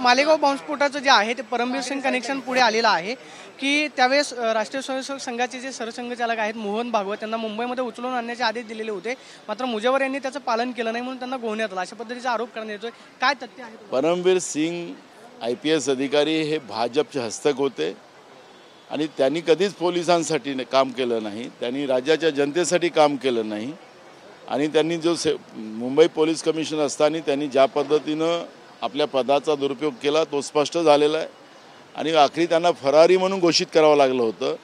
मालेगाव बॉम्बस्फोटाचं जे आहे ते परमबीर सिंग कनेक्शन पुढे आलेलं आहे की त्यावेळेस राष्ट्रीय स्वयंसेवक संघाचे जे सरसंघचालक आहेत मोहन भागवत त्यांना मुंबईमध्ये उचलून आणण्याचे आदेश दिलेले होते, मात्र मुजवर यांनी त्याचं पालन केलं नाही म्हणून त्यांना गोवण्यात आलं, अशा पद्धतीचा आरोप करण्यात येतोय. काय तथ्य आहे? परमबीर सिंग IPS अधिकारी हे भाजपचे हस्तक होते आणि त्यांनी कधीच पोलिसांसाठी काम केलं नाही, त्यांनी राज्याच्या जनतेसाठी काम केलं नाही आणि त्यांनी जो मुंबई पोलीस कमिशनर असताना त्यांनी ज्या पद्धतीनं आपल्या पदाचा दुरुपयोग केला तो स्पष्ट झालेला आहे आणि आखरी त्यांना फरारी म्हणून घोषित करावं लागलं होतं.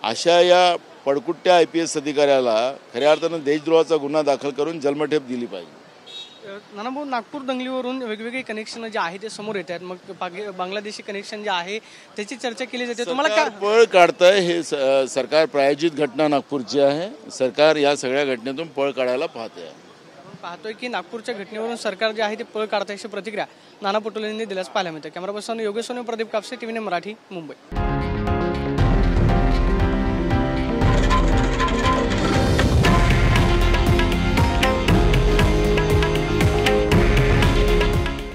अशा या पडकुट्ट्या IPS अधिकाऱ्याला खऱ्या अर्थानं देशद्रोहाचा गुन्हा दाखल करून जन्मठेप दिली पाहिजे. नानाभाऊ, नागपूर दंगलीवरून वेगवेगळे कनेक्शन जे आहे ते समोर येत आहेत, मग बांगलादेशी कनेक्शन जे आहे त्याची चर्चा केली जाते. तुम्हाला काय पळ काढतंय? हे सरकार प्रायोजित घटना नागपूरची आहे. सरकार या सगळ्या घटनेतून पळ काढायला पाहतोय की नागपूरच्या घटनेवरून सरकार जे आहे ते पळ काढतंय अशी प्रतिक्रिया नाना पटोले यांनी दिल्यास पाहायला मिळते. कॅमेरा पर्सन योगेश सोने, प्रदीप कापसे, TV9 मराठी, मुंबई.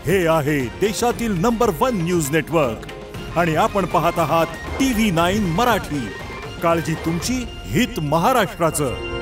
हे आहे देशातील नंबर 1 न्यूज नेटवर्क आणि आपण पाहत आहात TV9 मराठी. काळजी तुमची, हित महाराष्ट्राचं.